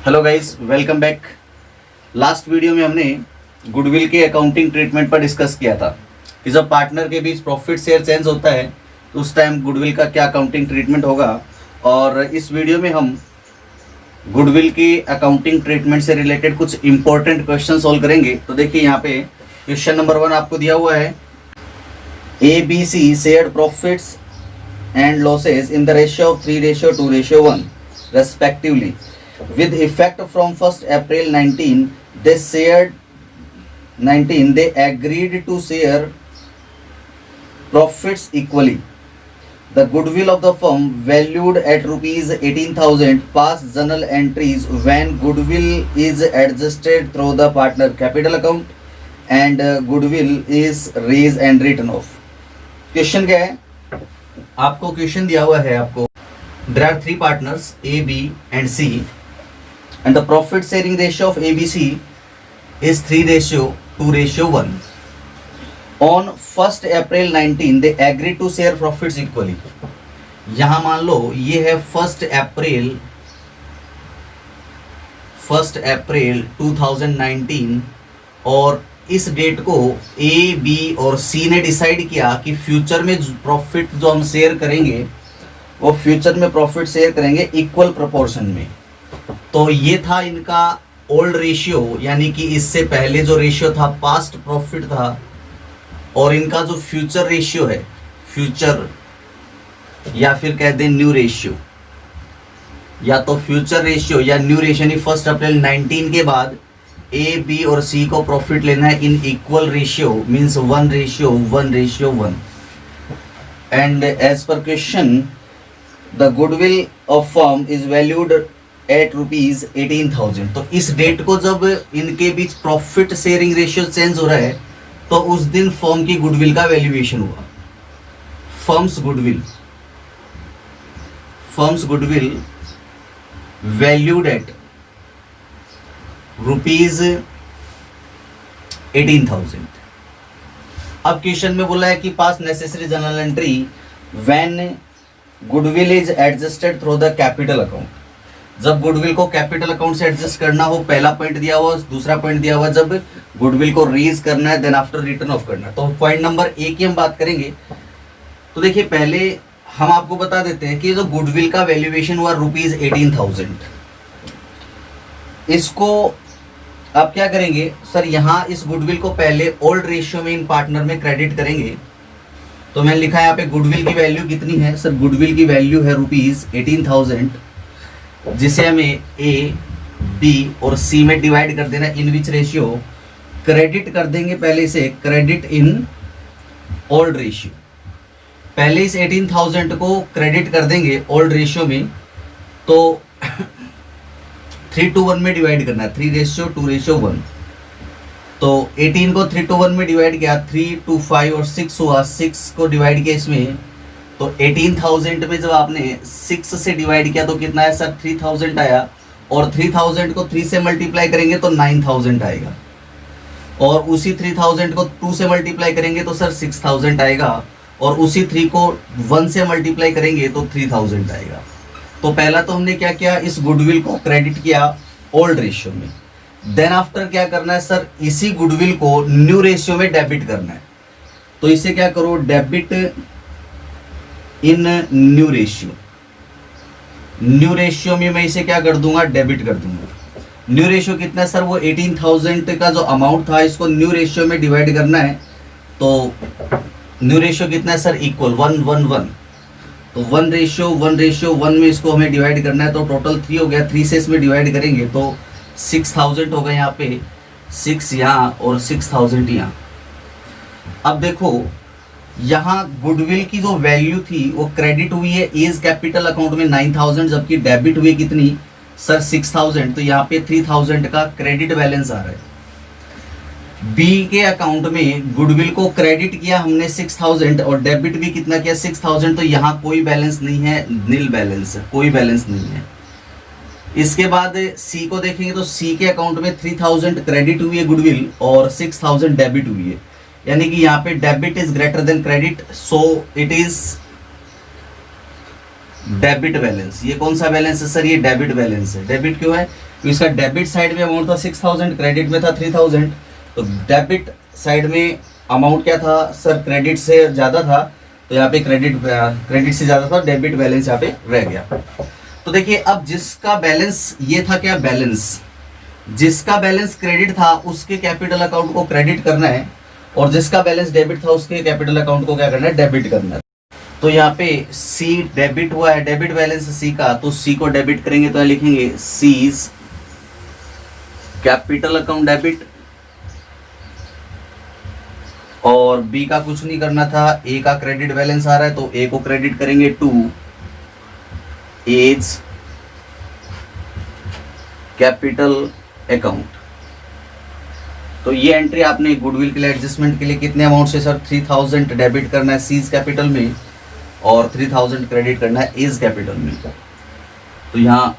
Hello guys, welcome back. Last video में हमने goodwill के अकाउंटिंग ट्रीटमेंट पर डिस्कस किया था कि जब पार्टनर के बीच प्रॉफिट शेयर चेंज होता है तो उस टाइम गुडविल का क्या अकाउंटिंग ट्रीटमेंट होगा। और इस वीडियो में हम गुडविल की अकाउंटिंग ट्रीटमेंट से रिलेटेड कुछ इंपॉर्टेंट क्वेश्चन सॉल्व करेंगे। तो देखिए यहाँ पे क्वेश्चन नंबर 1 आपको दिया हुआ है, ABC shared profits and losses in the ratio of 3:2:1 respectively with effect from 1st April 19 they agreed to share profits equally. The goodwill of the firm valued at rupees 18,000 pass journal entries when goodwill is adjusted through the partner capital account and goodwill is raised and written off. Question क्या है? आपको question दिया हुआ है, आपको there are 3 partners A, B and C and the profit sharing ratio of ABC is 3:2:1. On 1st April 19 they agreed to share profits equally. यहां मान लो ये है 1st अप्रैल 2019 और इस डेट को A, B और C ने डिसाइड किया कि फ्यूचर में प्रॉफिट जो हम शेयर करेंगे वो फ्यूचर में प्रॉफिट शेयर करेंगे इक्वल प्रोपोर्शन में। तो ये था इनका ओल्ड रेशियो, यानी कि इससे पहले जो रेशियो था पास्ट प्रॉफिट था, और इनका जो फ्यूचर रेशियो है, फ्यूचर या फिर कह दें न्यू रेशियो, या तो फ्यूचर रेशियो या न्यू रेशियो, यानी 1 अप्रैल 19 के बाद A, B और C को प्रॉफिट लेना है in equal ratio, means 1:1:1 and as per question the goodwill of firm is valued at rupees 18,000। तो इस डेट को जब इनके बीच प्रॉफिट शेयरिंग रेशियो चेंज हो रहा है तो उस दिन फर्म की गुडविल का वैल्यूएशन हुआ। Firms goodwill valued at rupees 18,000। अब क्वेश्चन में बोला है कि पास necessary journal entry when goodwill is adjusted through the capital account. जब गुडविल को कैपिटल अकाउंट से एडजस्ट करना हो, पहला पॉइंट दिया हुआ, दूसरा पॉइंट दिया हुआ जब गुडविल को रेज करना है, देन आफ्टर रिटर्न ऑफ करना है। तो पॉइंट नंबर 1 की हम बात करेंगे। तो देखिए पहले हम आपको बता देते हैं कि जो गुडविल का वैल्यूएशन हुआ रुपीज 18,000, इसको आप क्या करेंगे सर, यहाँ इस गुडविल को पहले ओल्ड रेशियो में इन पार्टनर में क्रेडिट करेंगे। तो मैंने लिखा है यहाँ पे गुडविल की वैल्यू कितनी है सर, गुडविल की वैल्यू है रुपीज 18,000, जिसे हमें A, B और C में डिवाइड कर देना, इन विच रेशियो क्रेडिट कर देंगे। पहले इसे क्रेडिट इन ओल्ड रेशियो, पहले इस 18,000 को क्रेडिट कर देंगे ओल्ड रेशियो में। तो 3:1 में डिवाइड करना है, 3:2:1। तो 18 को 3:1 में डिवाइड किया, 3, 2, 5 और 6 हुआ, 6 को डिवाइड किया इसमें। तो 18,000 में जब आपने 6 से डिवाइड किया तो कितना है सर, 3,000 आया। और 3,000 को 3 से मल्टीप्लाई करेंगे तो 9,000 आएगा, और उसी 3,000 को 2 से मल्टीप्लाई करेंगे तो सर 6,000 आएगा, और उसी 3 को 1 से मल्टीप्लाई करेंगे तो 3,000 आएगा। तो पहला तो हमने क्या किया, इस गुडविल को क्रेडिट किया ओल्ड रेशियो में। देन आफ्टर क्या करना है सर, इसी गुडविल को न्यू रेशियो में डेबिट करना है। तो इसे क्या करो, डेबिट इन न्यू रेशियो में मैं इसे क्या कर दूंगा, डेबिट कर दूंगा। न्यू रेशियो कितना है सर, वो 18,000 का जो अमाउंट था इसको न्यू रेशियो में डिवाइड करना है। तो न्यू रेशियो कितना है सर, इक्वल 1:1:1। तो 1:1:1 में इसको हमें डिवाइड करना है, तो टोटल 3 हो गया। 3 से इसमें डिवाइड करेंगे तो 6,000 होगा, यहाँ पे 6 यहाँ और 6,000 यहाँ। अब देखो यहाँ गुडविल की जो वैल्यू थी वो क्रेडिट हुई है एज कैपिटल अकाउंट में 9,000, जबकि डेबिट हुई कितनी सर 6,000। तो यहाँ पे 3,000 का क्रेडिट बैलेंस आ रहा है। बी के अकाउंट में गुडविल को क्रेडिट किया हमने 6,000 और डेबिट भी कितना किया 6,000। तो यहाँ कोई बैलेंस नहीं है, नील बैलेंस है, कोई बैलेंस नहीं है। इसके बाद सी को देखेंगे तो सी के अकाउंट में 3,000 क्रेडिट हुई है गुडविल और 6,000 डेबिट हुई है, यानी कि यहाँ पे debit is greater than credit, so it is debit balance. ये कौन सा बैलेंस है सर? ये डेबिट बैलेंस है। डेबिट क्यों है? तो इसका डेबिट साइड में अमाउंट था 6000, क्रेडिट में था 3000। तो डेबिट साइड में अमाउंट क्या था सर? क्रेडिट से ज़्यादा था, तो यहाँ पे क्रेडिट से ज़्यादा था, डेबिट बैलेंस यहाँ पे रह गया। तो देखिए अब जिसका बैलेंस ये था, क्या बैलेंस, जिसका बैलेंस क्रेडिट था उसके कैपिटल अकाउंट को क्रेडिट करना है, और जिसका बैलेंस डेबिट था उसके कैपिटल अकाउंट को क्या करना है? डेबिट करना है। तो यहाँ पे सी डेबिट हुआ है, डेबिट बैलेंस सी का, तो सी को डेबिट करेंगे तो यहाँ लिखेंगे सीज कैपिटल अकाउंट डेबिट, और बी का कुछ नहीं करना था, ए का क्रेडिट बैलेंस आ रहा है तो ए को क्रेडिट करेंगे टू एज कैपिटल अकाउंट। तो ये एंट्री आपने गुडविल के लिए एडजस्टमेंट के लिए कितने अमाउंट से सर? 3000 डेबिट करना है सीज कैपिटल में, और 3000 क्रेडिट करना है एज कैपिटल में। तो यहाँ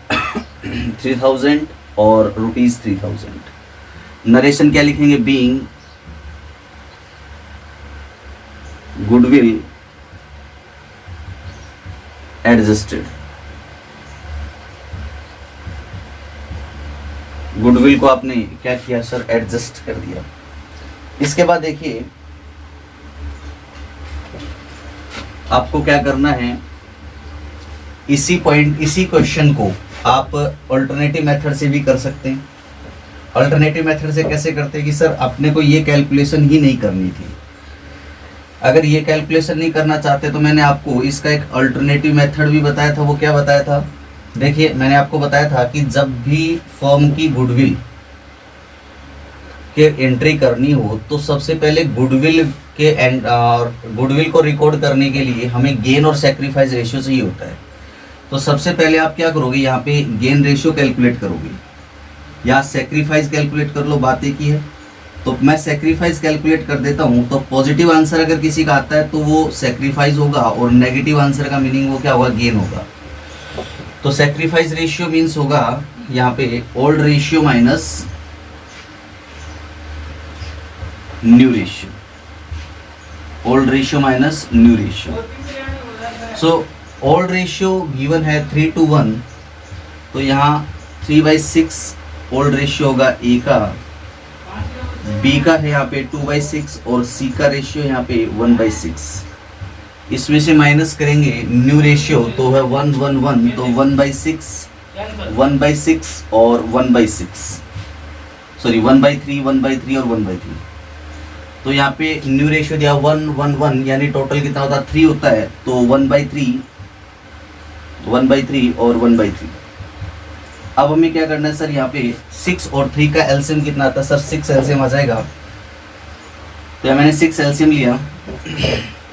3000 और ₹3000। नरेशन क्या लिखेंगे? Being goodwill adjusted. गुडविल को आपने क्या किया सर? एडजस्ट कर दिया। इसके बाद देखिए आपको क्या करना है, इसी पॉइंट, इसी क्वेश्चन को आप अल्टरनेटिव मेथड से भी कर सकते हैं। अल्टरनेटिव मेथड से कैसे करते हैं कि सर अपने को ये कैलकुलेशन ही नहीं करनी थी। अगर ये कैलकुलेशन नहीं करना चाहते तो मैंने आपको इसका एक अल्टरनेटिव मेथड भी बताया था। वो क्या बताया था? देखिए मैंने आपको बताया था कि जब भी फर्म की गुडविल के एंट्री करनी हो तो सबसे पहले गुडविल के गुडविल को रिकॉर्ड करने के लिए हमें गेन और सेक्रीफाइस रेशियो चाहिए होता है। तो सबसे पहले आप क्या करोगे? यहाँ पे गेन रेशियो कैलकुलेट करोगे, यहाँ सेक्रीफाइस कैलकुलेट कर लो, बात एक ही है। तो मैं सेक्रीफाइस कैलकुलेट कर देता हूँ, तो पॉजिटिव आंसर अगर किसी का आता है तो वो सेक्रीफाइस होगा, और नेगेटिव आंसर का मीनिंग वो क्या होगा? गेन होगा। तो सेक्रीफाइस रेशियो मीन्स होगा यहाँ पे old ratio minus new ratio, old ratio minus new ratio. So old ratio given है 3:1, तो यहाँ 3/6 ओल्ड रेशियो होगा ए का, बी का है यहाँ पे 2/6, और सी का रेशियो यहाँ पे 1/6। इसमें से माइनस करेंगे न्यू रेशियो, तो है 1/1, तो 1/6, 1/6 और 1/6, सॉरी 1/3, 1/3 और 1/3। तो यहाँ पे न्यू रेशियो दिया 1/1, यानी टोटल कितना होता है? 3 होता है, तो 1/3, 1/3 और 1/3। अब हमें क्या करना है सर? यहाँ पे 6 और 3 का एलसीएम कितना आता है सर? 6 एलसीएम आ जाएगा। तो मैंने 6 एलसीएम लिया,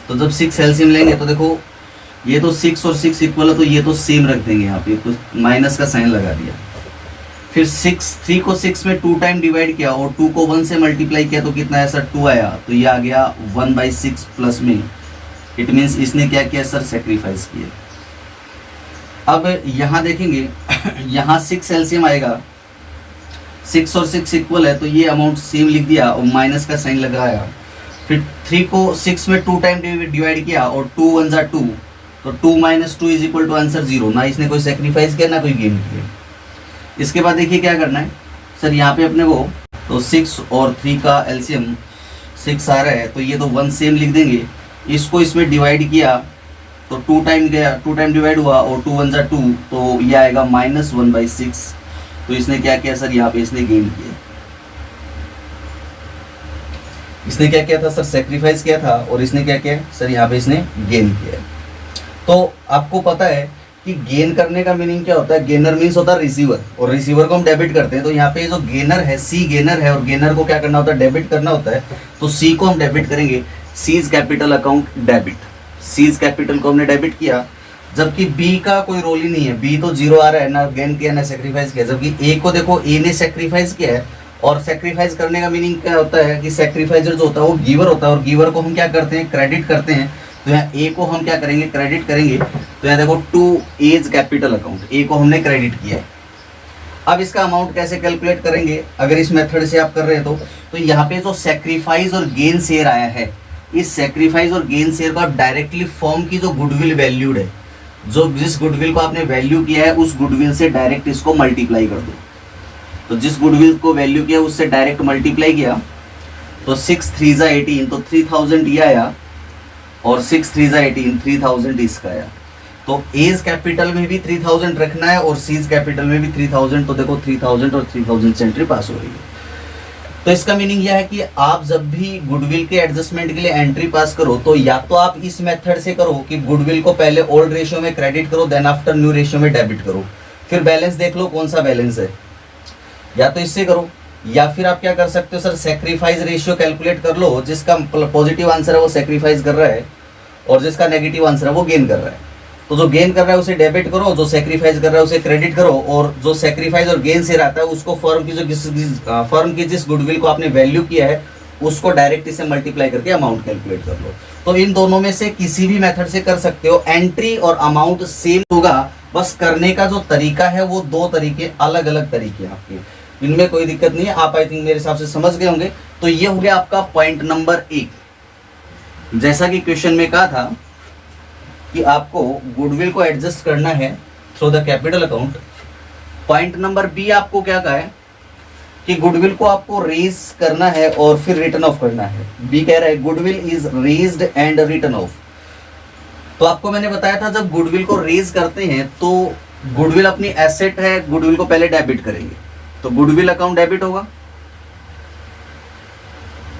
तो जब 6 एलसीएम लेंगे तो देखो ये तो 6 और 6 इक्वल है, तो ये तो सेम रख देंगे यहाँ पे, तो माइनस का साइन लगा दिया। फिर 3 को 6 में 2 टाइम डिवाइड किया, और 2 को 1 से मल्टीप्लाई किया, तो कितना है सर? 2 आया, तो ये आ गया 1/6 प्लस में। इट मीन्स इसने क्या किया सर? सेक्रीफाइस किया। अब यहाँ देखेंगे यहाँ 6 एलसीएम आएगा, 6 और 6 इक्वल है, तो ये अमाउंट सेम लिख दिया और माइनस का साइन लगाया। फिर 3 को 6 में 2 टाइम डिवाइड किया, और 2 1 जा 2, तो 2 - 2 इज इक्वल टू आंसर 0। ना इसने कोई सेक्रीफाइस किया ना कोई गेन किया। इसके बाद देखिए क्या करना है सर, यहाँ पे अपने को तो 6 और 3 का एलसीएम 6 आ रहा है, तो ये तो 1 सेम लिख देंगे। इसको इसमें डिवाइड किया तो 2 टाइम गया, 2 टाइम डिवाइड हुआ, और 2 1 जा 2, तो ये आएगा -1/6। तो इसने क्या किया सर? यहाँ पे इसने गेन किया। इसने क्या किया था सर? सेक्रीफाइस किया था, और इसने क्या किया सर? यहाँ पे इसने गेन किया। तो आपको पता है कि गेन करने का मीनिंग क्या होता है? गेनर मीन्स होता है रिसीवर, और रिसीवर को हम डेबिट करते हैं। तो यहाँ पे जो गेनर है, सी गेनर है, और गेनर को क्या करना होता है? डेबिट करना होता है। तो सी को हम डेबिट करेंगे, seize capital account debit. Seize capital को हमने डेबिट किया, जबकि बी का कोई रोल ही नहीं है, बी तो 0 आ रहा है, ना गेन किया ना सेक्रीफाइस किया। जबकि ए को देखो, ए ने सेक्रीफाइस किया है, और सेक्रीफाइस करने का मीनिंग क्या होता है कि सेक्रीफाइजर जो होता है वो गिवर होता है, और गिवर को हम क्या करते हैं? क्रेडिट करते हैं। तो यहाँ ए को हम क्या करेंगे? क्रेडिट करेंगे। तो यहाँ देखो 2 एज कैपिटल अकाउंट, ए को हमने क्रेडिट किया है। अब इसका अमाउंट कैसे कैलकुलेट करेंगे अगर इस मेथड से आप कर रहे हैं? तो यहाँ पे जो सेक्रीफाइस और गेन शेयर आया है, इस सेक्रीफाइस और गेन शेयर को आप डायरेक्टली फर्म की जो गुडविल वैल्यूड है जो जिस गुडविल को आपने वैल्यू किया है उस गुडविल से डायरेक्ट इसको मल्टीप्लाई कर दो। तो जिस गुडविल को वैल्यू किया उससे डायरेक्ट मल्टीप्लाई किया तो 6 3 जा 18, तो 3000 ये आया और 6 3 जा 18, 3000 इसका आया। तो एज कैपिटल में भी 3000 रखना है और सीज कैपिटल में भी 3000। तो देखो 3000 और 3000 से एंट्री पास हो रही है। तो इसका मीनिंग यह है कि आप जब भी गुडविल के एडजस्टमेंट के लिए एंट्री पास करो तो या तो आप इस मेथड से करो कि गुडविल को पहले ओल्ड रेशियो में क्रेडिट करो, देन आफ्टर न्यू रेशियो में डेबिट करो, फिर बैलेंस देख लो कौन सा बैलेंस है, या तो इससे करो, या फिर आप क्या कर सकते हो सर, सेक्रीफाइस रेशियो कैलकुलेट कर लो, जिसका पॉजिटिव आंसर है वो सेक्रीफाइस कर रहा है और जिसका नेगेटिव आंसर है वो गेन कर रहा है। तो जो गेन कर रहा है उसे डेबिट करो, जो सेक्रीफाइस कर रहा है उसे क्रेडिट करो, और जो सेक्रीफाइस और गेन से रहता है उसको फर्म की जिस गुडविल को आपने वैल्यू किया है उसको डायरेक्ट इसे मल्टीप्लाई करके अमाउंट कैलकुलेट कर लो। तो इन दोनों में से किसी भी मेथड से कर सकते हो, एंट्री और अमाउंट सेम होगा, बस करने का जो तरीका है वो दो तरीके अलग अलग तरीके आपके, इनमें कोई दिक्कत नहीं है। आप आई थिंक मेरे हिसाब से समझ गए होंगे। तो ये हो गया आपका पॉइंट नंबर 1। जैसा कि क्वेश्चन में कहा था कि आपको गुडविल को एडजस्ट करना है through the capital account. Point number B आपको क्या कहा है कि गुडविल को आपको रेज करना है और फिर रिटर्न ऑफ करना है। बी कह रहा है goodwill is raised and return of. तो आपको मैंने बताया था जब गुडविल को रेज करते हैं तो गुडविल अपनी एसेट है, गुडविल को पहले डेबिट करेंगे, तो गुडविल अकाउंट डेबिट होगा,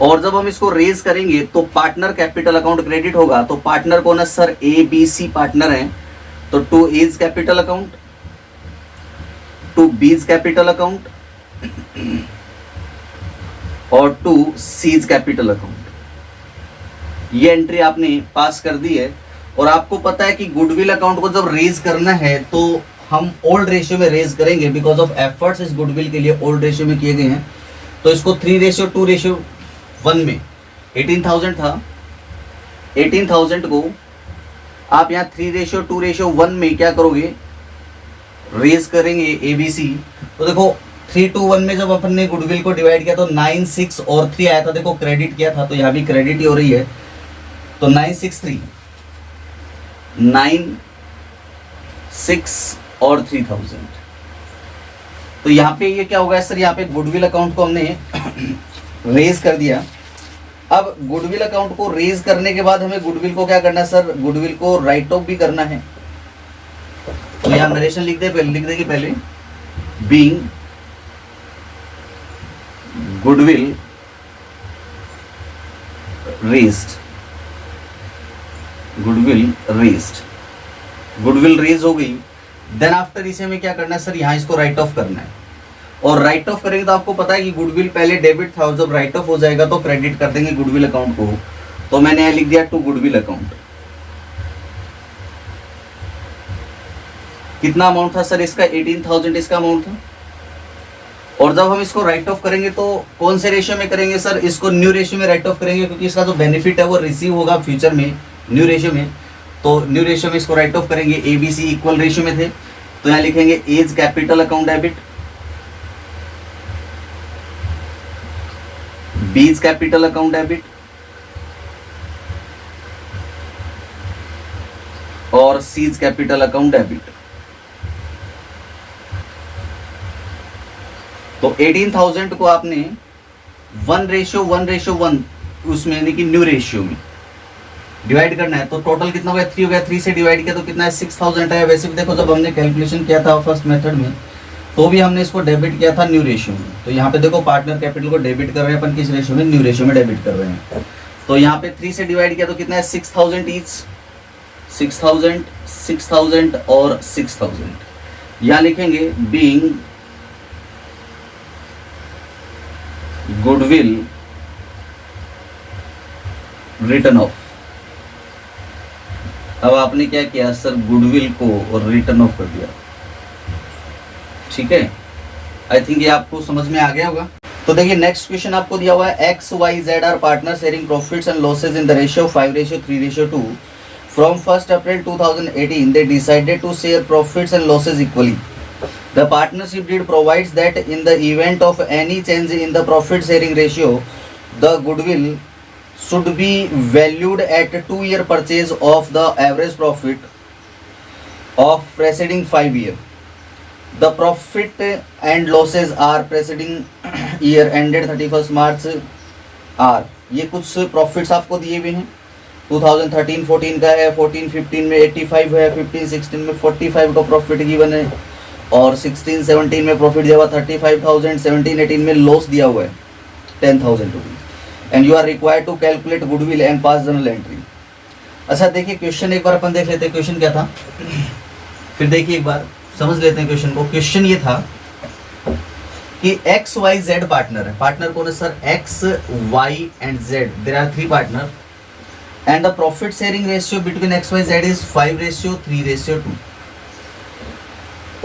और जब हम इसको रेज करेंगे तो पार्टनर कैपिटल अकाउंट क्रेडिट होगा। तो पार्टनर कौन है sir, A B C partner है, तो to A's capital account, to B's capital account और टू सीज कैपिटल अकाउंट। ये एंट्री आपने पास कर दी है। और आपको पता है कि गुडविल अकाउंट को जब रेज करना है तो हम ओल्ड रेशियो में रेज करेंगे, बिकॉज ऑफ एफर्ट्स इस गुडविल के लिए ओल्ड रेशियो में किए गए हैं। तो इसको 3:2:1 में 18,000 था, 18,000 को आप यहाँ 3:2:1 में क्या करोगे, रेज करेंगे ABC। तो देखो 3:1 में जब अपन ने गुडविल को डिवाइड किया तो 9 6 और 3 आया था, देखो क्रेडिट किया था, तो यहाँ भी क्रेडिट ही हो रही है। तो 963 9 6 और 3000। तो यहाँ पे ये क्या होगा सर, यहाँ पे गुडविल अकाउंट को हमने रेज कर दिया। अब गुडविल अकाउंट को रेज करने के बाद हमें गुडविल को क्या करना है सर, गुडविल को राइट ऑफ भी करना है। तो यहाँ नरेशन लिख देंगे पहले, being goodwill raised, goodwill raise हो गई। देन आफ्टर इसे हमें क्या करना है सर, यहाँ इसको राइट ऑफ करना है। और राइट ऑफ करेंगे तो आपको पता है कि गुडविल पहले डेबिट था और जब राइट ऑफ हो जाएगा तो क्रेडिट कर देंगे गुडविल अकाउंट को। तो मैंने यहाँ लिख दिया टू गुडविल अकाउंट। कितना अमाउंट था सर इसका, 18,000 इसका अमाउंट था। और जब हम इसको राइट ऑफ करेंगे तो कौन से रेशियो में करेंगे सर, इसको न्यू रेशियो में राइट ऑफ करेंगे, क्योंकि इसका जो बेनिफिट है वो रिसीव होगा फ्यूचर में न्यू रेशियो में। तो न्यू रेशियो में इसको राइट ऑफ करेंगे। ABC इक्वल रेशियो में थे, तो यहाँ लिखेंगे A's capital account debit, B's capital account debit और सीज कैपिटल अकाउंट डेबिट। तो 18,000 को आपने 1:1 उसमें यानी कि न्यू रेशियो में डिवाइड करना है। तो टोटल कितना हो गया, 3 हो गया। 3 से डिवाइड किया तो कितना है, 6,000 है। वैसे भी देखो जब हमने कैलकुलेशन किया था फर्स्ट मेथड में तो भी हमने इसको डेबिट किया था न्यू रेशियो में। तो यहाँ पे देखो पार्टनर कैपिटल को डेबिट कर रहे हैं अपन, किस रेशियो में, न्यू रेशियो में डेबिट कर रहे हैं। तो यहाँ पे 3 से डिवाइड किया तो कितना है, 6,000 ईच, 6,000 6,000 और 6,000। यहाँ लिखेंगे बीइंग गुडविल रिटर्न ऑफ। अब आपने क्या किया सर, गुडविल को रिटर्न ऑफ कर दिया। ठीक है, आई थिंक ये आपको समझ में आ गया होगा। तो देखिए नेक्स्ट क्वेश्चन आपको दिया हुआ है, XYZ are partner sharing profits and losses in the ratio 5:3:2 from 1 April 2018 they decided to share profits and losses equally. The partnership deed provides that in the event of any change in the profit sharing ratio, the goodwill should be valued at 2-year purchase of the average profit of preceding 5 year. The profit and losses are preceding year ended 31st March are, ये कुछ profits आपको दिए हुए हैं। 2013-14 का है, 14-15 में 85 है, 15-16 में 45 का प्रॉफिट गिवन है, और 16-17 में प्रॉफिट दिया हुआ 35,000, 17-18 में लॉस दिया हुआ है 10,000 rupees. And you are required to calculate goodwill and pass journal entry. अच्छा देखिए क्वेश्चन एक बार अपन देख लेते हैं, क्वेश्चन क्या था, फिर देखिए एक बार समझ लेते हैं क्वेश्चन को। क्वेश्चन ये था कि एक्स वाई जेड पार्टनर है। पार्टनर कौन है sir? X Y and Z, there are 3 partner and the profit sharing ratio between X Y Z is 5:3:2।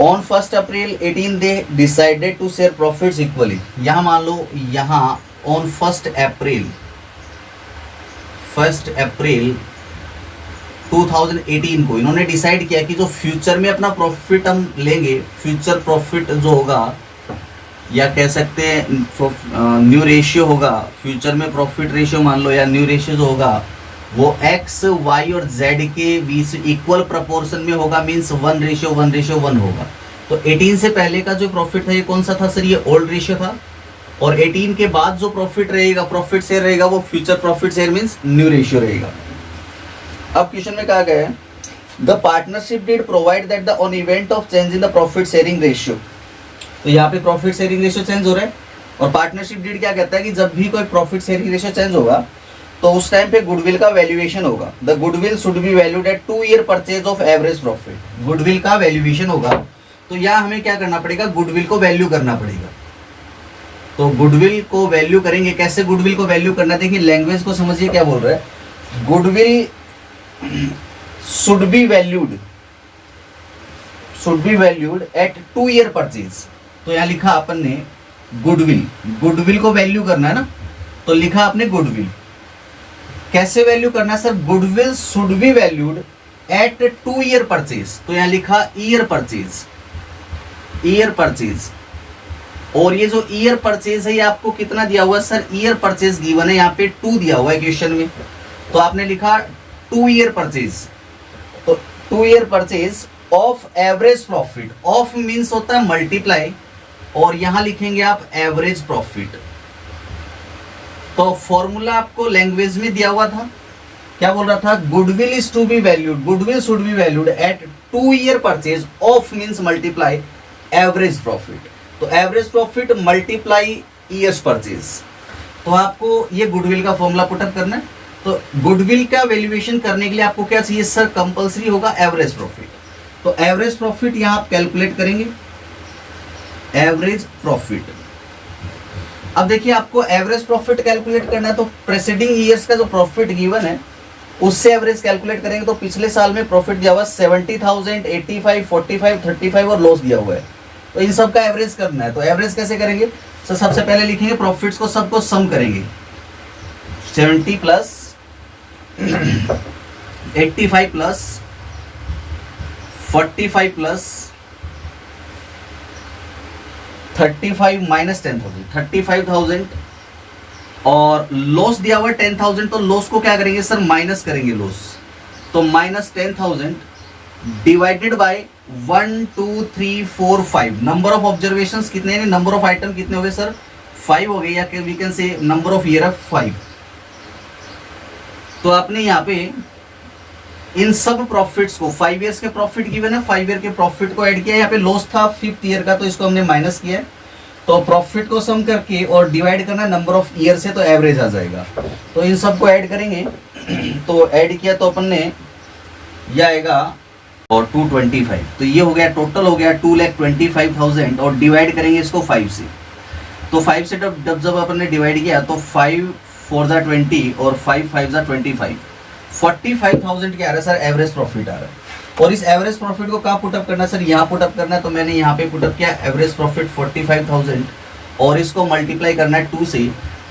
On 1 April 18 they decided to share profits equally. यहाँ मान लो, यहाँ on 1 April 2018 को इन्होंने decide किया कि जो फ्यूचर में अपना प्रॉफिट हम लेंगे, फ्यूचर प्रॉफिट जो होगा, या कह सकते हैं न्यू रेशियो होगा, फ्यूचर में प्रॉफिट रेशियो मान लो, या न्यू रेशियो जो होगा वो एक्स वाई और जेड के बीच इक्वल प्रपोर्शन में होगा, मीन्स 1:1 होगा। तो 18 से पहले का जो प्रॉफिट है ये कौन सा था सर? ये ओल्ड रेशियो था, और 18 के बाद जो प्रॉफिट रहेगा, प्रॉफिट शेयर रहेगा, वो future profit share means new ratio रहेगा। अब क्वेश्चन में कहा गया है the partnership did provide that the on event of change in the profit sharing ratio. तो यहाँ पे प्रॉफिट शेयरिंग रेशियो चेंज हो रहा है, और पार्टनरशिप डिड क्या कहता है कि जब भी कोई प्रॉफिट शेयरिंग रेशियो चेंज होगा तो उस टाइम पे गुडविल का वैल्यूएशन होगा। The goodwill should be valued at 2 year purchase of average profit. Goodwill का वैल्यूएशन होगा, तो यहाँ हमें क्या करना पड़ेगा? गुडविल को वैल्यू करना पड़ेगा। तो गुडविल को वैल्यू करेंगे, कैसे गुडविल को वैल्यू करना? देखिए लैंग्वेज को समझिए क्या बोल रहा है। Goodwill should be valued at 2 year purchase। तो यहाँ लिखा अपन ने गुडविल को वैल्यू करना है ना, तो लिखा आपने गुडविल। कैसे वैल्यू करना है sir? Goodwill should be valued at 2 year purchase. तो यहाँ लिखा ईयर परचेज। और ये जो ईयर परचेज है ये आपको कितना दिया हुआ है सर? ईयर परचेज गिवन है, यहाँ पे 2 दिया हुआ है क्वेश्चन में, तो आपने लिखा 2 ईयर परचेज। तो 2 year purchase of average profit, of means होता है मल्टीप्लाई, और यहां लिखेंगे आप एवरेज प्रॉफिट। तो फॉर्मूला आपको लैंग्वेज में दिया हुआ था, क्या बोल रहा था? Goodwill is to be valued, goodwill should be valued at 2 year purchase, of means multiply average profit. तो average profit multiply years purchase. तो आपको ये गुडविल का फॉर्मूला पुटअप करना है। तो गुडविल का वैल्यूएशन करने के लिए आपको क्या चाहिए सर? कंपलसरी होगा एवरेज प्रॉफिट। तो एवरेज प्रॉफिट यहां आप कैलकुलेट करेंगे, एवरेज प्रॉफिट। अब देखिए आपको एवरेज प्रॉफिट कैलकुलेट करना है, तो प्रेसिडिंग ईयर्स का जो प्रॉफिट गिवन है उससे एवरेज कैलकुलेट करेंगे। तो पिछले साल में प्रॉफिट दिया हुआ 70,000, 85, 45, 35 और लॉस दिया हुआ है, तो इन सब का एवरेज करना है। तो एवरेज कैसे करेंगे? तो सबसे पहले लिखेंगे प्रॉफिट्स को, सबको सम करेंगे। 70 प्लस 85 प्लस 45 प्लस 35 माइनस 10,000, 35,000, और लॉस दिया हुआ 10,000, तो लॉस को क्या करेंगे सर? माइनस करेंगे लॉस। तो minus 10,000 divided by 1 2 3 4 5। Number of observations कितने हैं? नंबर ऑफ आइटम कितने हो गए सर? 5 हो गए, या we can say number of year of 5। तो आपने यहाँ पे इन सब प्रॉफिट्स को, 5 ईयर्स के प्रॉफिट गिवन है, 5 ईयर के प्रॉफिट को ऐड किया। यहाँ पे लॉस था 5th ईयर का, तो इसको हमने माइनस किया। तो प्रॉफिट को सम करके और डिवाइड करना नंबर ऑफ ईयर से, तो एवरेज आ जाएगा। तो इन सबको ऐड करेंगे, तो ऐड किया तो अपन ने यह आएगा और 225। तो ये हो गया, टोटल हो गया 2,25,000, और डिवाइड करेंगे इसको 5 से। तो 5 से जब अपन ने डिवाइड किया तो 5 4 जा 20 और 5 5 जा 25, 45,000 क्या आ रहा है सर? एवरेज प्रॉफिट आ रहा है। और इस एवरेज प्रॉफिट को कहाँ पुटअप करना है सर? यहाँ पुटअप करना है। तो मैंने यहाँ पे पुटअप किया एवरेज प्रॉफिट 45,000, और इसको मल्टीप्लाई करना है 2 से।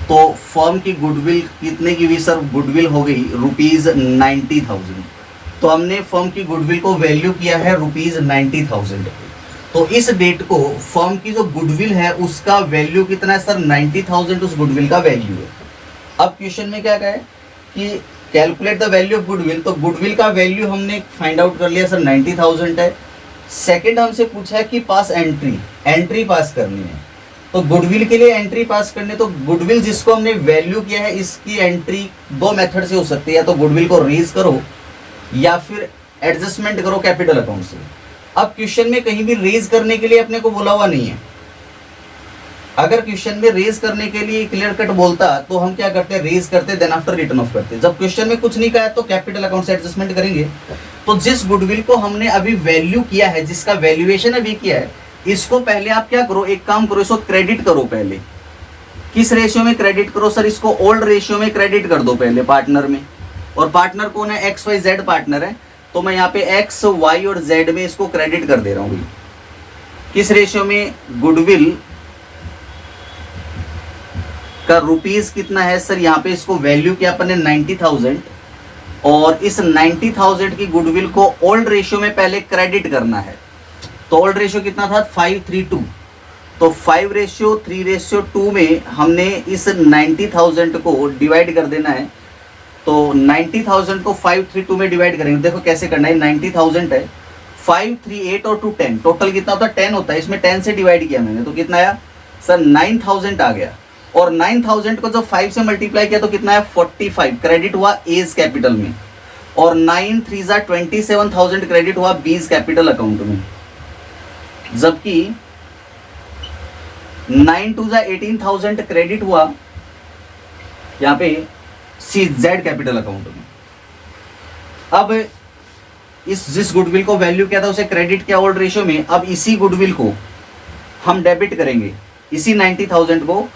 तो फर्म की गुडविल कितने की हुई सर? गुडविल हो गई ₹90,000। तो हमने फर्म की गुडविल को वैल्यू किया है ₹90,000। तो इस डेट को फर्म की जो गुडविल है उसका वैल्यू कितना है सर? 90,000 उस गुडविल का वैल्यू है। अब क्वेश्चन में क्या कहा है कि calculate the value of goodwill, तो गुडविल का वैल्यू हमने फाइंड आउट कर लिया सर 90,000 है। सेकंड हमसे पूछा है कि पास एंट्री पास करनी है, तो गुडविल के लिए एंट्री पास करनी है, तो गुडविल जिसको हमने वैल्यू किया है इसकी एंट्री दो मेथड से हो सकती है, या तो गुडविल को रेज करो या फिर एडजस्टमेंट करो कैपिटल अकाउंट से। अब क्वेश्चन में कहीं भी रेज करने के लिए अपने को बोला हुआ नहीं है। अगर क्वेश्चन में रेज करने के लिए क्लियर कट बोलता तो हम क्या करते, रेज करते देन आफ्टर रिटर्न ऑफ करते। जब क्वेश्चन में कुछ नहीं कहा है तो कैपिटल अकाउंट से एडजस्टमेंट करेंगे। तो जिस गुडविल को हमने अभी वैल्यू किया है, जिसका वैल्यूएशन अभी किया है, इसको पहले आप क्या करो, एक काम करो, इसको क्रेडिट करो। पहले किस रेशियो में क्रेडिट करो सर, इसको ओल्ड रेशियो में क्रेडिट कर दो पहले पार्टनर में। और पार्टनर कौन है, एक्स वाई जेड पार्टनर है, तो मैं यहाँ पे एक्स वाई और जेड में इसको क्रेडिट कर दे रहा हूँ। किस रेशियो में, गुडविल का रुपीज कितना है सर, यहाँ पे इसको वैल्यू किया अपन ने 90,000, और इस 90,000 की गुडविल को ओल्ड रेशियो में पहले क्रेडिट करना है। तो ओल्ड रेशियो कितना था, 5:3:2, तो 5:3:2 में हमने इस 90,000 को डिवाइड कर देना है। तो 90,000 को 5:3:2 में डिवाइड करेंगे। देखो कैसे करना है, 90,000 है, 5, 3, 8 और 2 10, टोटल कितना होता है, 10 होता है। इसमें 10 से डिवाइड किया मैंने, तो कितना आया सर, 9,000 आ गया। और 9,000 को जब 5 से मल्टीप्लाई किया तो कितना है, 45 क्रेडिट हुआ एज कैपिटल में, और 9 3 27,000 क्रेडिट हुआ बीज कैपिटल अकाउंट में। जबकि 9 2 18,000 क्रेडिट हुआ यहाँ पे सी जेड कैपिटल अकाउंट में। अब इस जिस गुडविल को वैल्यू किया था उसे क्रेडिट किया ओल्ड रेशियो में। अब इसी गुडविल को हम डेबिट करेंगे, इसी 90,000 को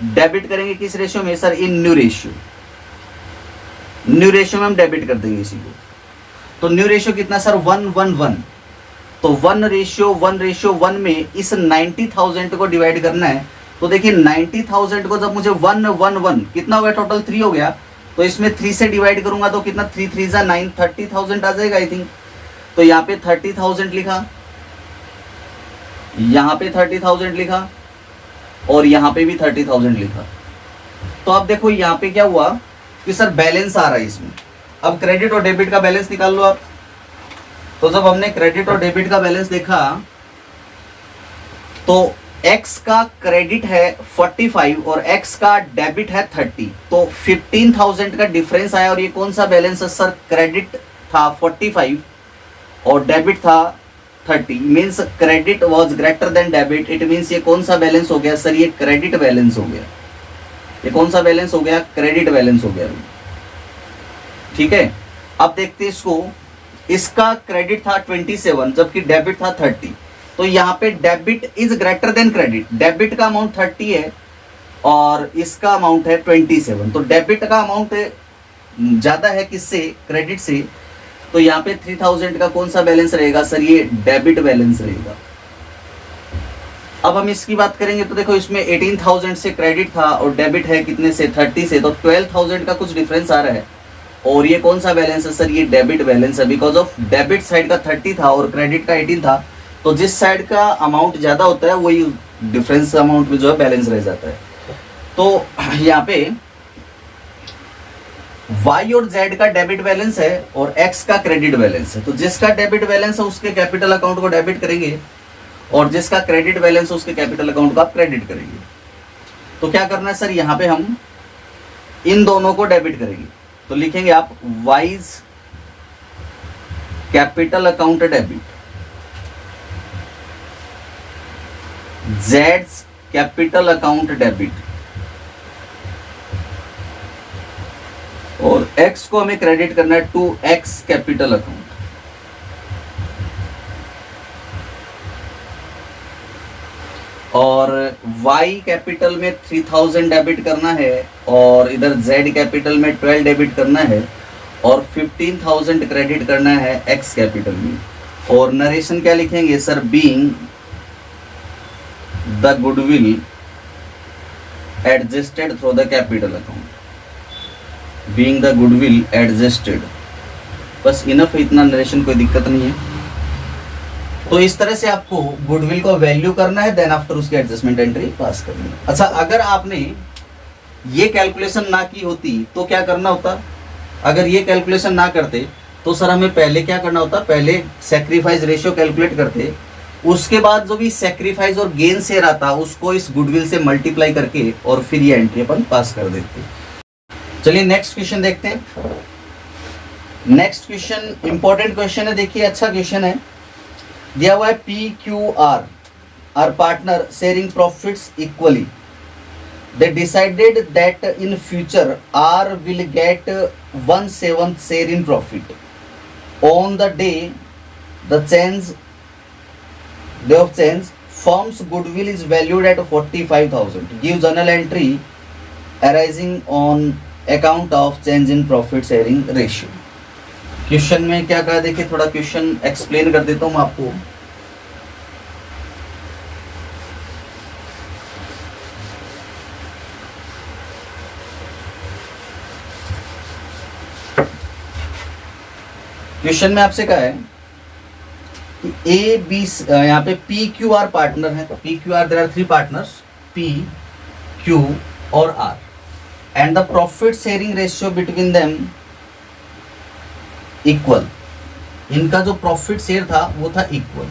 डेबिट करेंगे किस रेशियो में सर, इन न्यू रेशियो। न्यू रेशियो में हम डेबिट कर देंगे इसी को। तो न्यू रेशियो कितना सर, 1:1:1, तो 1:1:1 में इस 90,000 को डिवाइड करना है। तो देखिए 90,000 को जब मुझे 1:1:1 कितना हो गया, टोटल 3 हो गया, तो इसमें 3 से डिवाइड करूंगा तो कितना, 3 3 9 30,000 आ जाएगा आई थिंक। तो यहाँ पे 30,000 लिखा, यहाँ पे 30,000 लिखा, और यहाँ पे भी 30,000 लिखा। तो अब देखो यहाँ पे क्या हुआ कि सर बैलेंस आ रहा है इसमें। अब क्रेडिट और डेबिट का बैलेंस निकाल लो आप। तो जब हमने क्रेडिट और डेबिट का बैलेंस देखा तो x का क्रेडिट है 45 और x का डेबिट है 30, तो 15,000 का डिफरेंस आया। और ये कौन सा बैलेंस है सर, क्रेडिट था 45 और डेबिट था 30, means credit was greater than debit. It means ये कौन सा बैलेंस हो गया सर, ये क्रेडिट बैलेंस हो गया। ये कौन सा बैलेंस हो गया, क्रेडिट बैलेंस हो गया। ठीक है, अब देखते हैं इसको। इसका क्रेडिट था 27 जबकि डेबिट था 30, तो यहाँ पे debit is greater than credit. Debit का अमाउंट 30 है और इसका अमाउंट है 27, तो डेबिट का अमाउंट ज्यादा है किससे, क्रेडिट से। तो यहाँ पे 3,000 का कौन सा बैलेंस रहेगा सर, ये डेबिट बैलेंस रहेगा। अब हम इसकी बात करेंगे तो देखो इसमें 18,000 से क्रेडिट था और डेबिट है कितने से, 30 से, तो 12,000 का कुछ डिफरेंस आ रहा है। और ये कौन सा बैलेंस है सर, ये डेबिट बैलेंस है, बिकॉज ऑफ डेबिट साइड का 30 था और क्रेडिट का 18 था। तो जिस साइड का अमाउंट ज्यादा होता है वही डिफरेंस अमाउंट में जो है बैलेंस रह जाता है। तो यहाँ पे y और z का डेबिट बैलेंस है और x का क्रेडिट बैलेंस है। तो जिसका डेबिट बैलेंस है उसके कैपिटल अकाउंट को डेबिट करेंगे और जिसका क्रेडिट बैलेंस है उसके कैपिटल अकाउंट को आप क्रेडिट करेंगे। तो क्या करना है सर, यहाँ पे हम इन दोनों को डेबिट करेंगे। तो लिखेंगे आप wise capital account debit, Jades capital account debit, और x को हमें क्रेडिट करना है टू x कैपिटल अकाउंट। और y कैपिटल में 3,000 डेबिट करना है और इधर z कैपिटल में 12 डेबिट करना है और 15,000 क्रेडिट करना है x कैपिटल में। और नरेशन क्या लिखेंगे sir, being the goodwill adjusted through the capital account, being the goodwill adjusted. बस इनफ है, इतना नरेशन, कोई दिक्कत नहीं है। तो इस तरह से आपको गुडविल को वैल्यू करना है, देन आफ्टर उसकी एडजस्टमेंट एंट्री पास करनी है। अच्छा, अगर आपने ये कैलकुलेशन ना की होती तो क्या करना होता, अगर ये कैलकुलेशन ना करते तो सर हमें पहले क्या करना होता, पहले सेक्रीफाइस रेशियो कैलकुलेट करते, उसके बाद जो भी सेक्रीफाइस और गेन शेयर आता उसको इस गुडविल से मल्टीप्लाई करके और फिर ये एंट्री अपन पास कर देते। चलिए नेक्स्ट क्वेश्चन देखते हैं। नेक्स्ट क्वेश्चन इंपॉर्टेंट क्वेश्चन है, देखिए अच्छा क्वेश्चन है। दिया हुआ है P Q are partner sharing profits equally. They decided that in future R will get 1/7 share in profit. On the day of change, firm's goodwill is valued at 45,000. Give journal entry arising on account of change in profit sharing ratio. Question में क्या कहा देखिए, थोड़ा question explain कर देता हूँ आपको। Question में आपसे कहा है कि ए बी, यहाँ पे पी क्यू आर पार्टनर है, तो P Q R there are 3 partners P Q और R, and the profit sharing ratio between them equal. इनका जो प्रॉफिट शेयर था वो था इक्वल।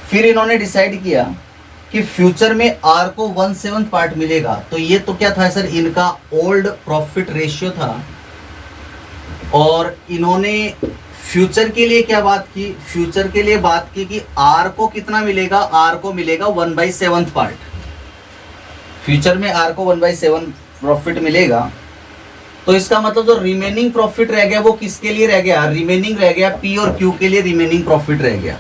फिर इन्होंने डिसाइड किया कि फ्यूचर में आर को 1/7 पार्ट मिलेगा। तो ये तो क्या था सर, इनका ओल्ड प्रॉफिट रेशियो था, और इन्होंने फ्यूचर के लिए क्या बात की, फ्यूचर के लिए बात की कि आर को कितना मिलेगा, आर को मिलेगा 1/7 पार्ट। फ्यूचर में आर को 1/7 प्रॉफिट मिलेगा, तो इसका मतलब जो रिमेनिंग प्रॉफिट रह गया वो किसके लिए रह गया, रिमेनिंग रह गया पी और क्यू के लिए रिमेनिंग प्रॉफिट रह गया।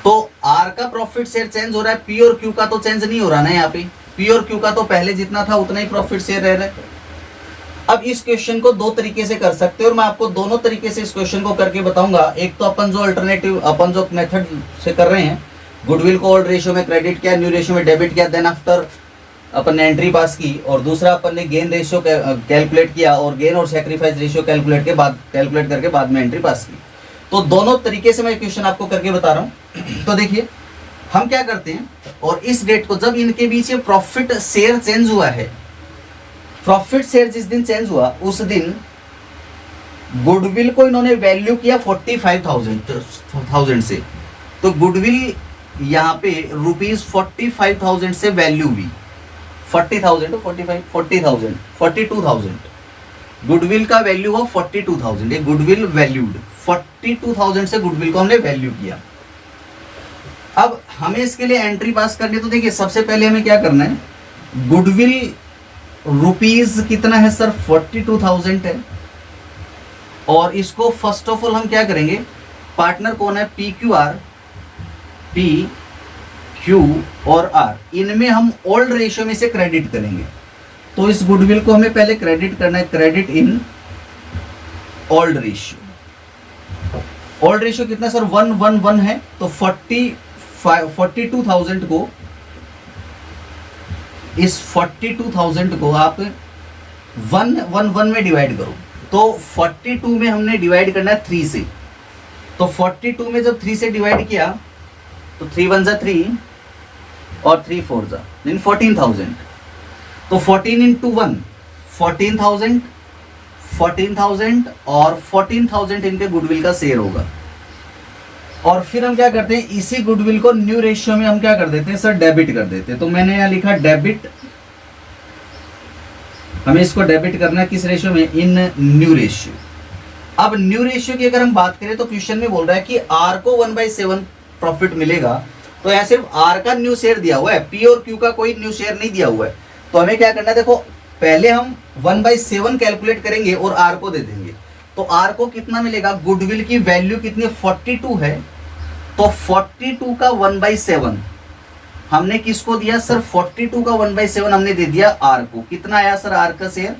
तो आर का प्रॉफिट शेयर चेंज हो रहा है, पी और क्यू का तो चेंज नहीं हो रहा ना। यहाँ पे पी और क्यू का तो पहले जितना था उतना ही प्रॉफिट शेयर रह रहा है। अब इस क्वेश्चन को 2 तरीके से कर सकते हैं, और मैं आपको दोनों तरीके से इस क्वेश्चन को करके बताऊंगा। एक तो अपन जो अल्टरनेटिव, अपन जो मेथड से कर रहे हैं, गुडविल को ओल्ड रेशियो में क्रेडिट किया, न्यू रेशियो में डेबिट किया, देन आफ्टर अपन ने एंट्री पास की, और दूसरा अपन ने गेन रेशियो कैलकुलेट किया और गेन और सेक्रीफाइस रेशियो कैलकुलेट करके बाद में एंट्री पास की। तो दोनों तरीके से मैं क्वेश्चन आपको करके बता रहा हूँ। तो देखिए हम क्या करते हैं, और इस डेट को जब इनके बीच में प्रॉफिट शेयर चेंज हुआ है, प्रॉफिट शेयर जिस दिन चेंज हुआ उस दिन गुडविल को इन्होंने वैल्यू किया 45,000 से। तो गुडविल यहाँ पे ₹45,000 से वैल्यू हुई, 40,000 to 45, 40,000, 42,000। गुडविल का वैल्यू हुआ 42,000। ये गुडविल वैल्यूड 42,000 से गुडविल को हमने वैल्यू किया। अब हमें इसके लिए एंट्री पास करनी है, तो देखिए सबसे पहले हमें क्या करना है, गुडविल रुपीज कितना है सर, 42,000 है, और इसको फर्स्ट ऑफ ऑल हम क्या करेंगे, पार्टनर कौन है, पी क्यू और आर, इनमें हम ओल्ड रेशियो में से क्रेडिट करेंगे। तो इस गुडविल को हमें पहले क्रेडिट करना है, credit in old ratio. Old ratio कितना सर, 1:1 है, तो 42,000 को, इस 42,000 को आप 1:1 में डिवाइड करो। तो 42 में हमने डिवाइड करना है 3 से। तो 42 में जब 3 से डिवाइड किया तो 3 1 जा 3 और 3 4 जा 14,000। तो 14 into 1 14,000 और 14,000 इनके गुडविल का शेयर होगा। और फिर हम क्या करते हैं, इसी गुडविल को न्यू रेशियो में हम क्या कर देते हैं सर, डेबिट कर देते हैं। तो मैंने यहाँ लिखा डेबिट, हमें इसको डेबिट करना है किस रेशियो में, इन न्यू रेशियो। अब न्यू रेशियो की अगर हम बात करें तो क्वेश्चन में बोल रहा है कि आर को 1/7 प्रॉफिट मिलेगा, तो यहाँ सिर्फ आर का न्यू शेयर दिया हुआ है, पी और क्यू का कोई न्यू शेयर नहीं दिया हुआ है। तो हमें क्या करना है, देखो पहले हम 1/7 कैलकुलेट करेंगे और आर को दे देंगे। तो आर को कितना मिलेगा, गुडविल की वैल्यू कितनी 42 है, तो 42 का 1/7 हमने किसको दिया सर, 42 का 1/7 हमने दे दिया आर को। कितना आया सर आर का शेयर,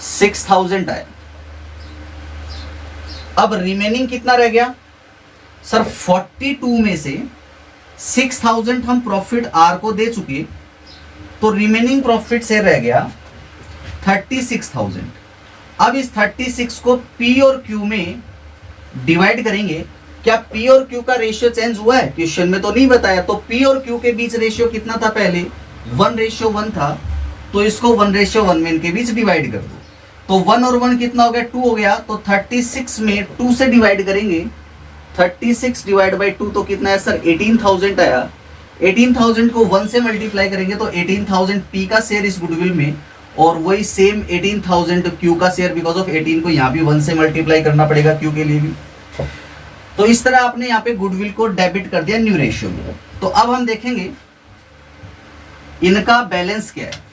6,000 आया। अब रिमेनिंग कितना रह गया सर, 42 में से 6,000 हम प्रॉफिट आर को दे चुके, तो रिमेनिंग प्रॉफिट शेयर रह गया 36,000। अब इस 36 को पी और क्यू में डिवाइड करेंगे। क्या पी और क्यू का रेशियो चेंज हुआ है, क्वेश्चन में तो नहीं बताया। तो पी और क्यू के बीच रेशियो कितना था, पहले 1:1 था, तो इसको 1:1 में इनके बीच डिवाइड कर दो। तो 1 और 1 कितना हो गया, 2 हो गया। तो 36 में 2 से डिवाइड करेंगे, 36 डिवाइड बाई 2 तो कितना है सर 18,000 आया। 18,000 को 1 से मल्टीप्लाई करेंगे तो 18,000 पी का शेयर इस गुडविल में, और वही सेम 18,000 क्यू का शेयर, बिकॉज ऑफ 18 को यहाँ भी 1 से मल्टीप्लाई करना पड़ेगा क्यू के लिए भी। तो इस तरह आपने यहाँ पे गुडविल को डेबिट कर दिया न्यू रेशियो में। तो अब हम देखेंगे इनका बैलेंस क्या है।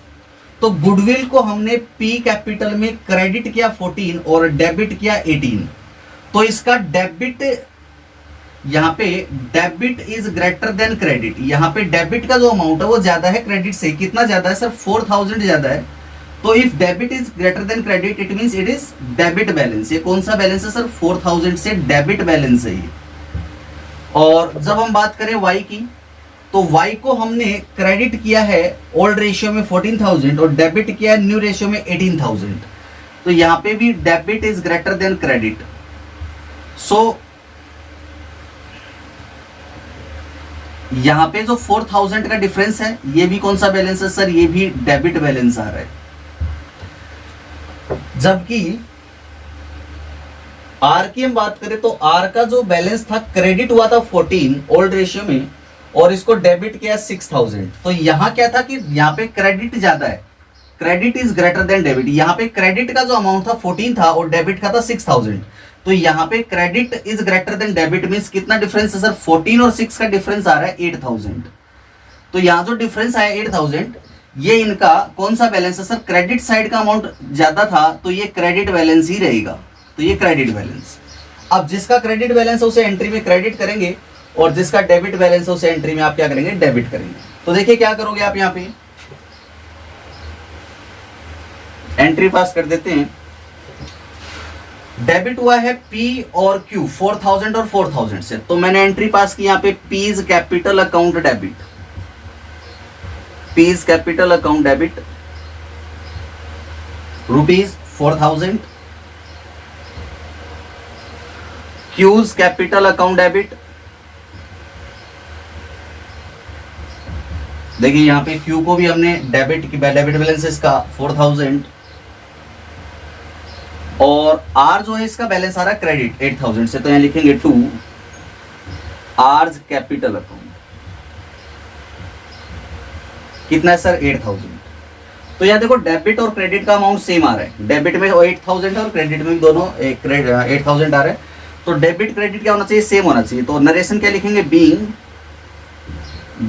तो गुडविल को हमने पी कैपिटल में क्रेडिट किया 14 और डेबिट किया 18। तो इसका डेबिट, यहाँ पे debit is greater than credit, यहाँ पे डेबिट का जो अमाउंट है वो ज्यादा है क्रेडिट से। कितना ज्यादा है सर, 4,000 ज्यादा है। तो if debit is greater than credit it means it is debit balance. ये कौन सा बैलेंस है सर, 4,000 से डेबिट बैलेंस है ये। और जब हम बात करें वाई की, तो वाई को हमने क्रेडिट किया है ओल्ड रेशियो में 14,000 और डेबिट किया है न्यू रेशियो में 18,000। तो यहाँ पे भी debit is greater than credit. So यहाँ पे जो 4,000 का डिफरेंस है ये भी कौन सा बैलेंस है सर, ये भी डेबिट बैलेंस आ रहा है। जबकि आर की हम बात करें तो आर का जो बैलेंस था, क्रेडिट हुआ था 14 ओल्ड रेशियो में और इसको डेबिट किया 6,000। तो यहां क्या था कि यहाँ पे क्रेडिट ज्यादा है, credit is greater then debit. यहाँ पे क्रेडिट का जो अमाउंट था 14 था और डेबिट का था 6,000। तो यहाँ पे credit is greater then debit means कितना डिफरेंस है सर, 14 और 6 का डिफरेंस आ रहा है 8,000। तो यहाँ जो डिफरेंस आया 8,000, ये इनका कौन सा बैलेंस है सर, क्रेडिट साइड का अमाउंट ज्यादा था तो ये क्रेडिट बैलेंस ही रहेगा। तो ये क्रेडिट बैलेंस। अब जिसका क्रेडिट बैलेंस है उसे एंट्री में क्रेडिट करेंगे और जिसका डेबिट बैलेंस है उसे एंट्री में आप क्या करेंगे, डेबिट करेंगे। तो देखिए क्या करोगे आप, यहाँ पे एंट्री पास कर देते हैं। डेबिट हुआ है पी और क्यू 4,000 और 4,000 से, तो मैंने एंट्री पास की यहाँ पे P is capital account debit, P is capital account debit rupees 4,000, cues capital account debit. देखिए यहाँ पे क्यू को भी हमने डेबिट की, डेबिट बैलेंस इसका 4,000 और आर जो है इसका बैलेंस आ रहा है क्रेडिट 8,000 से, तो यहां लिखेंगे टू आर्स कैपिटल अकाउंट। कितना है सर, 8,000। तो यहां देखो डेबिट और क्रेडिट का अमाउंट सेम आ रहा है, डेबिट में 8,000 और क्रेडिट में भी दोनों 8,000 आ रहा है। तो डेबिट क्रेडिट क्या होना चाहिए, सेम होना चाहिए। तो नरेशन क्या लिखेंगे, being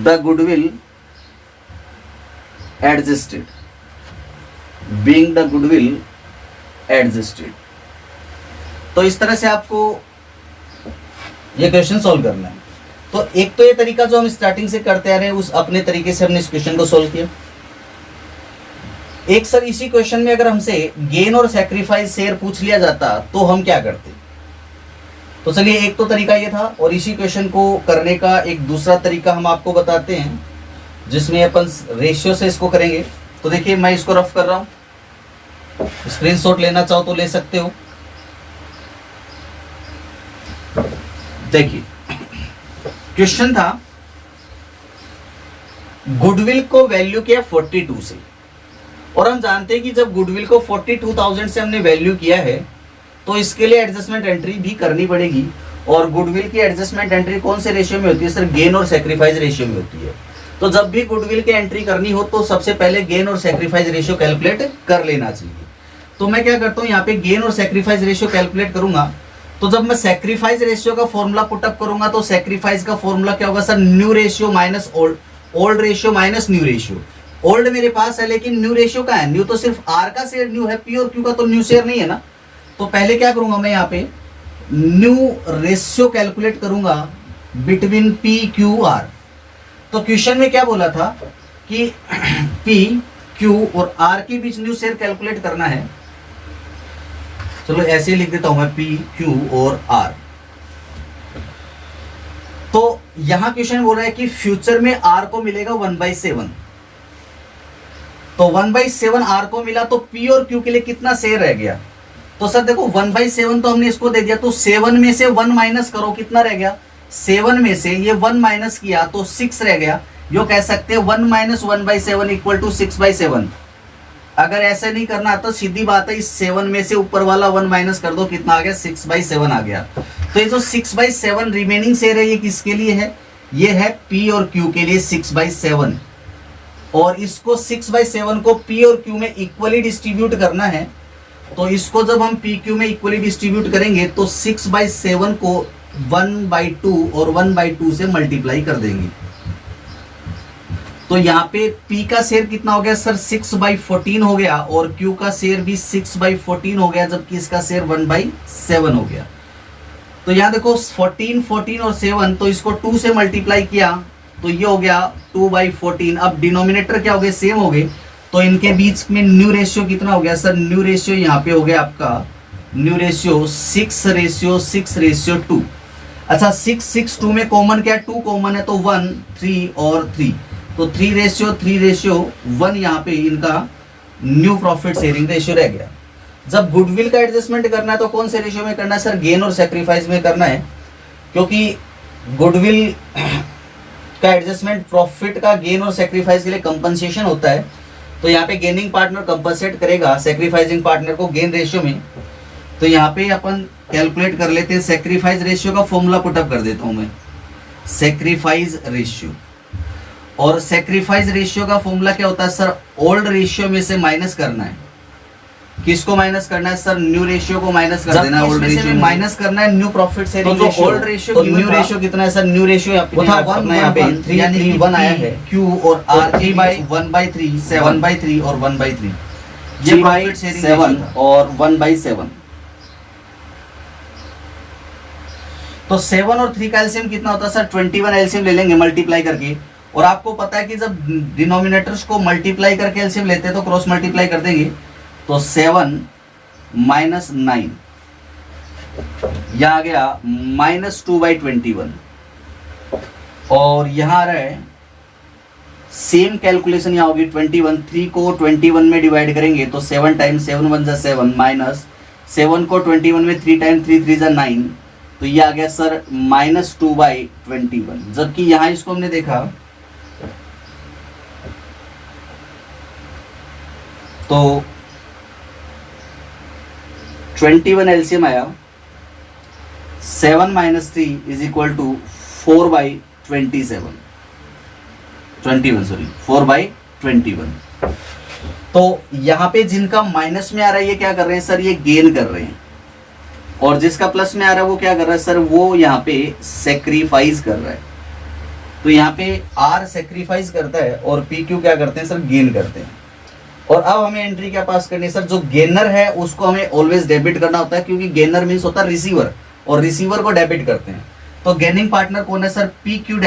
the goodwill adjusted, being the goodwill adjusted. तो इस तरह से आपको ये क्वेश्चन सॉल्व करना है। तो एक तो ये तरीका जो हम स्टार्टिंग से करते आ रहे हैं, उस अपने तरीके से हमने इस क्वेश्चन को सॉल्व किया। एक सर इसी क्वेश्चन में अगर हमसे गेन और सैक्रिफाइस शेयर पूछ लिया जाता तो हम क्या करते। तो चलिए एक तो तरीका ये था, और इसी क्वेश्चन को करने का एक दूसरा तरीका हम आपको बताते हैं जिसमें अपन रेशियो से इसको करेंगे। तो देखिए मैं इसको रफ कर रहा हूं, स्क्रीनशॉट लेना चाहो तो ले सकते हो। देखिए क्वेश्चन था, गुडविल को वैल्यू किया 42 से, और हम जानते हैं कि जब गुडविल को 42,000 से हमने वैल्यू किया है तो इसके लिए एडजस्टमेंट एंट्री भी करनी पड़ेगी। और गुडविल की एडजस्टमेंट एंट्री कौन से रेशियो में होती है सर, गेन और सैक्रिफाइस रेशियो में होती है। तो जब भी गुडविल की एंट्री करनी हो तो सबसे पहले गेन और सैक्रिफाइस रेशियो कैलकुलेट कर लेना चाहिए। तो मैं क्या करता हूं, यहाँ पे गेन और सैक्रिफाइस रेशियो कैलकुलेट करूंगा। तो जब मैं सैक्रिफाइस रेशियो का फॉर्मूला पुटअप करूंगा तो सैक्रिफाइस का फॉर्मूला क्या होगा sir, new ratio minus old, old ratio minus new ratio. Old मेरे पास है लेकिन न्यू रेशियो का है, न्यू तो सिर्फ आर का शेयर न्यू है, पी और क्यू का तो न्यू शेयर नहीं है ना। तो पहले क्या करूंगा मैं, यहाँ पे न्यू रेशियो कैलकुलेट करूंगा बिटवीन पी क्यू आर। तो क्वेश्चन में क्या बोला था कि पी क्यू और आर के बीच न्यू शेयर कैलकुलेट करना है। चलो ऐसे ही लिख देता हूं मैं, पी क्यू और आर। तो यहां क्वेश्चन बोल रहा है कि फ्यूचर में आर को मिलेगा 1/7। तो 1/7 आर को मिला तो पी और क्यू के लिए कितना शेयर रह गया। तो सर देखो 1/7 तो हमने इसको दे दिया, तो 7 में से 1 माइनस करो, कितना रह गया, 7 में से ये 1 माइनस किया तो 6 रह गया। यो कह सकते हैं 1 - 1/7 = 6/7। अगर ऐसे नहीं करना तो सीधी बात है, इस 7 में से ऊपर वाला 1 माइनस कर दो, कितना आ गया 6/7 आ गया। तो ये जो 6/7 रिमेनिंग शेयर है ये किसके लिए है, ये है P और Q के लिए 6/7, और इसको 6/7 को P और Q में इक्वली डिस्ट्रीब्यूट करना है। तो इसको जब हम PQ में इक्वली डिस्ट्रीब्यूट करेंगे तो 6/7 को 1/2 और 1/2 से मल्टीप्लाई कर देंगे। तो यहाँ पे P का शेयर कितना हो गया सर 6/14 हो गया, और Q का शेयर भी 6/14 हो गया, जबकि इसका शेयर 1/7 हो गया। तो यहाँ देखो 14, 14 और 7, तो इसको 2 से मल्टीप्लाई किया तो ये हो गया 2/14। अब डिनोमिनेटर क्या हो गए, सेम हो गए, तो इनके बीच में न्यू रेशियो कितना हो गया सर, न्यू रेशियो यहाँ पे हो गया आपका न्यू रेशियो 6:6:2। अच्छा 6:6:2 में कॉमन क्या है, 2 कॉमन है, तो 1, 3 और 3, तो 3:3:1 यहाँ पे इनका न्यू प्रॉफिट शेयरिंग रेशियो रह गया। जब गुडविल का एडजस्टमेंट करना है तो कौन से रेशियो में करना है सर, गेन और सेक्रीफाइस में करना है, क्योंकि गुडविल का एडजस्टमेंट प्रॉफिट का गेन और सेक्रीफाइस के लिए कंपनसेशन होता है। तो यहाँ पे गेनिंग पार्टनर कंपनसेट करेगा सेक्रीफाइसिंग पार्टनर को गेन रेशियो में। तो यहाँ पे अपन कैलकुलेट कर लेते हैं, सेक्रीफाइस रेशियो का फॉर्मूला पुटअप कर देता हूँ मैं, सेक्रीफाइस रेशियो। और सेक्रीफाइस रेशियो का फॉर्मूला क्या होता है सर, ओल्ड रेशियो में से माइनस करना है। किसको माइनस करना है सर, न्यू रेशियो को माइनस कर देना है, ओल्ड रेशियो में माइनस करना है न्यू प्रॉफिट शेयरिंग रेशियो। तो ओल्ड रेशियो, तो न्यू रेशियो कितना है सर, न्यू रेशियो वो था 1 यानी 1 आया है, Q और R 1/3, 7/3 और 1/3, ये प्रॉफिट शेयरिंग 7 और 1/7। तो 7 और 3 का एलसीएम कितना होता है सर, 21 एलसीएम ले लेंगे मल्टीप्लाई करके। और आपको पता है कि जब डिनोमिनेटर्स को मल्टीप्लाई करके एलसीएम लेते हैं तो क्रॉस मल्टीप्लाई कर देंगे, तो 7 - 9 यहां आ गया -2/21। और यहां आ रहा है सेम कैलकुलेशन यहां होगी 21, 3 को 21 में डिवाइड करेंगे तो 7 टाइम्स 7 1 जा 7, माइनस 7 को 21 में 3 टाइम्स 3 3 जा 9, तो ये आ गया सर -2/21। जबकि यहां इसको हमने देखा तो 21 एलसीएम आया, 7 - 3 = 4/27, 4/21। तो यहां पे जिनका माइनस में आ रहा है ये क्या कर रहे हैं सर, ये गेन कर रहे हैं, और जिसका प्लस में आ रहा है वो क्या कर रहा है सर, वो यहाँ पे सेक्रीफाइस कर रहा है। तो यहाँ पे R सेक्रीफाइस करता है और PQ क्या करते हैं सर, गेन करते हैं। और अब हमें एंट्री क्या पास करनी है सर, जो गेनर है उसको हमें ऑलवेज डेबिट करना होता है, क्योंकि गेनर मीन्स होता है रिसीवर, और रिसीवर को डेबिट करते हैं। तो गेनिंग पार्टनर कौन है सर, PQ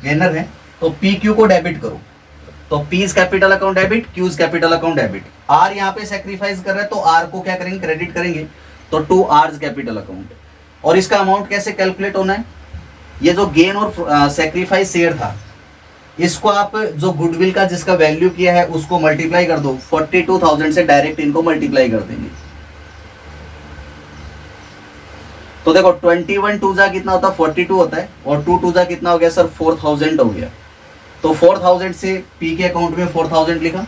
गेनर है, तो PQ को डेबिट करो, तो P is capital account debit, Q is capital account debit. R यहाँ पे सेक्रीफाइस कर रहे हैं तो R को क्या करेंगे, क्रेडिट करेंगे, तो 2 R's कैपिटल अकाउंट। और इसका अमाउंट कैसे कैलकुलेट होना है, ये जो गेन और सेक्रीफाइस शेयर था इसको आप जो गुडविल का जिसका वैल्यू किया है उसको मल्टीप्लाई कर दो, 42,000 से डायरेक्ट इनको मल्टीप्लाई कर देंगे। तो देखो 21 2 जा कितना होता है, 42 होता है, और 2 2 जा कितना हो गया सर, 4000 हो गया। तो 4000 से P के अकाउंट में 4000 लिखा।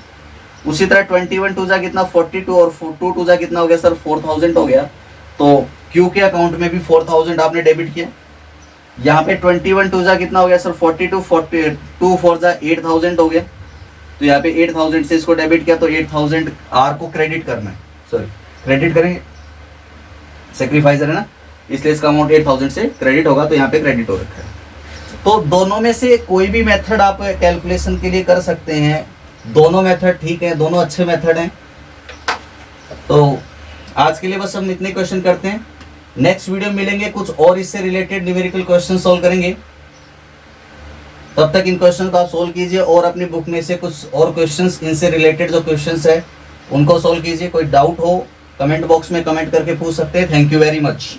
उसी तरह 21 2 जा कितना 42, और 2 2 जा कितना हो गया सर, 4000 हो गया। तो Q के अकाउंट में भी 4000 आपने डेबिट किया। यहाँ पे 21 2 जा कितना हो गया सर, 42, 2 4 जा 8000 हो गया। तो यहाँ पे 8000 से इसको डेबिट किया, तो 8000 R को क्रेडिट करना है, सॉरी क्रेडिट करेंगे, सेक्रीफाइसर है ना, इसलिए इसका अमाउंट 8000 से क्रेडिट होगा, तो यहाँ पे क्रेडिट हो रखा है। तो दोनों में से कोई भी मेथड आप कैलकुलेशन के लिए कर सकते हैं, दोनों मेथड ठीक है, दोनों अच्छे मेथड हैं। तो आज के लिए बस हम इतने क्वेश्चन करते हैं, नेक्स्ट वीडियो मिलेंगे, कुछ और इससे रिलेटेड न्यूमेरिकल क्वेश्चन सॉल्व करेंगे। तब तक इन क्वेश्चन को आप सॉल्व कीजिए, और अपनी बुक में से कुछ और क्वेश्चंस इनसे रिलेटेड जो क्वेश्चंस है उनको सॉल्व कीजिए। कोई डाउट हो कमेंट बॉक्स में कमेंट करके पूछ सकते हैं। Thank you very much.